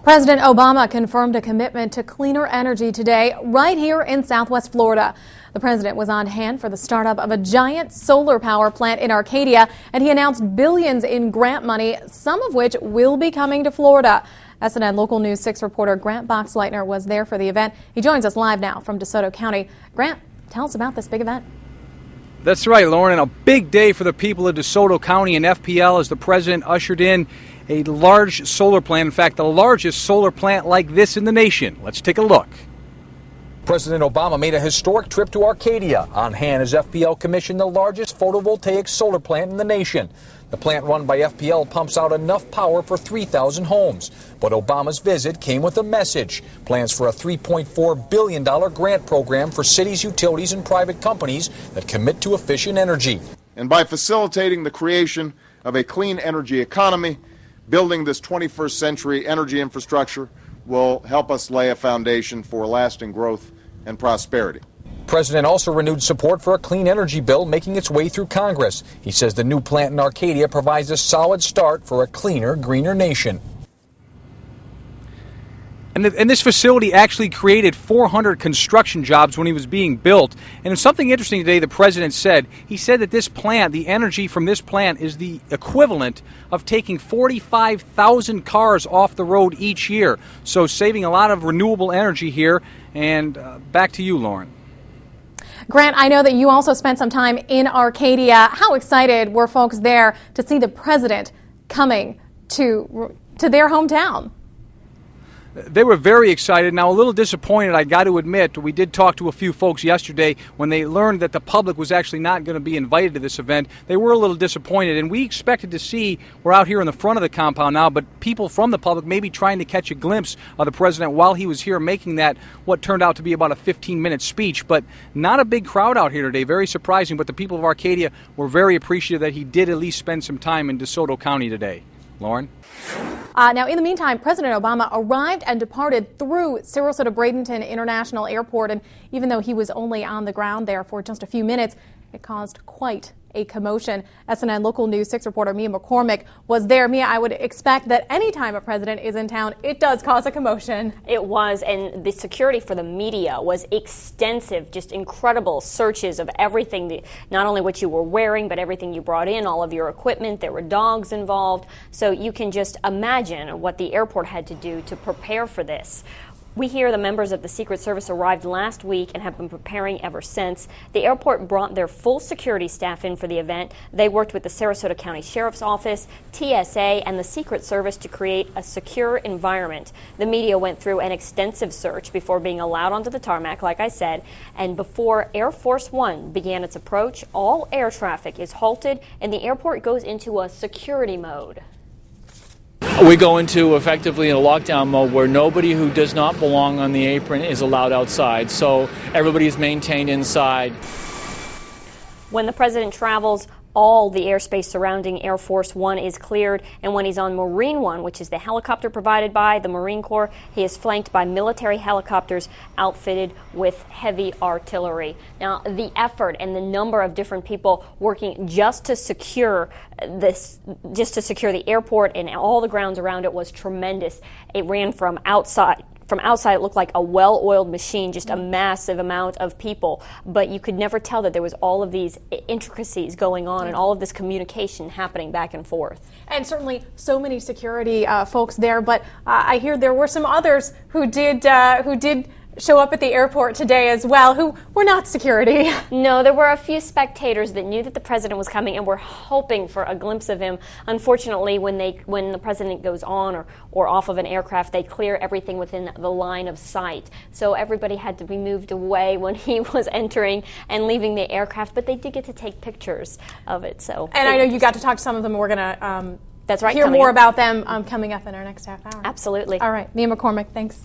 President Obama confirmed a commitment to cleaner energy today right here in Southwest Florida. The president was on hand for the startup of a giant solar power plant in Arcadia, and he announced billions in grant money, some of which will be coming to Florida. SNN Local News 6 reporter Grant Boxleitner was there for the event. He joins us live now from DeSoto County. Grant, tell us about this big event. That's right, Lauren, and a big day for the people of DeSoto County and FPL as the president ushered in a large solar plant, in fact, the largest solar plant like this in the nation. Let's take a look. President Obama made a historic trip to Arcadia. On hand as FPL commissioned the largest photovoltaic solar plant in the nation. The plant run by FPL pumps out enough power for 3,000 homes. But Obama's visit came with a message. Plans for a $3.4 billion grant program for cities, utilities, and private companies that commit to efficient energy. And by facilitating the creation of a clean energy economy, building this 21st century energy infrastructure will help us lay a foundation for lasting growth and prosperity. The president also renewed support for a clean energy bill making its way through Congress. He says the new plant in Arcadia provides a solid start for a cleaner, greener nation. And this facility actually created 400 construction jobs when he was being built. And something interesting today the president said. He said that this plant, the energy from this plant, is the equivalent of taking 45,000 cars off the road each year. So saving a lot of renewable energy here. And back to you, Lauren. Grant, I know that you also spent some time in Arcadia. How excited were folks there to see the president coming to their hometown? They were very excited. Now, a little disappointed, I got to admit. We did talk to a few folks yesterday when they learned that the public was actually not going to be invited to this event. They were a little disappointed, and we expected to see, we're out here in the front of the compound now, but people from the public maybe trying to catch a glimpse of the president while he was here making that, what turned out to be about a 15-minute speech. But not a big crowd out here today, very surprising. But the people of Arcadia were very appreciative that he did at least spend some time in DeSoto County today. Lauren? Now, in the meantime, President Obama arrived and departed through Sarasota-Bradenton International Airport, and even though he was only on the ground there for just a few minutes, it caused quite a commotion. SNN Local News 6 reporter Mia McCormick was there. Mia, I would expect that any time a president is in town, it does cause a commotion. It was, and the security for the media was extensive, just incredible searches of everything, not only what you were wearing, but everything you brought in, all of your equipment. There were dogs involved, so you can just imagine what the airport had to do to prepare for this. We hear the members of the Secret Service arrived last week and have been preparing ever since. The airport brought their full security staff in for the event. They worked with the Sarasota County Sheriff's Office, TSA, and the Secret Service to create a secure environment. The media went through an extensive search before being allowed onto the tarmac, like I said, and before Air Force One began its approach, all air traffic is halted and the airport goes into a security mode. We go into effectively in a lockdown mode where nobody who does not belong on the apron is allowed outside. So everybody is maintained inside. When the president travels, all the airspace surrounding Air Force One is cleared, and when he's on Marine One, which is the helicopter provided by the Marine Corps, he is flanked by military helicopters outfitted with heavy artillery. Now, the effort and the number of different people working just to secure the airport and all the grounds around it was tremendous. It ran from outside. From outside, it looked like a well-oiled machine, just a massive amount of people. But you could never tell that there was all of these intricacies going on and all of this communication happening back and forth. And certainly so many security folks there. But I hear there were some others who did show up at the airport today as well, who were not security. No, there were a few spectators that knew that the president was coming and were hoping for a glimpse of him. Unfortunately, when the president goes on or off of an aircraft, they clear everything within the line of sight. So everybody had to be moved away when he was entering and leaving the aircraft, but they did get to take pictures of it. So. And I know you got to talk to some of them. We're going to that's right, hear more about them coming up in our next half hour. Absolutely. All right, Mia McCormick, thanks.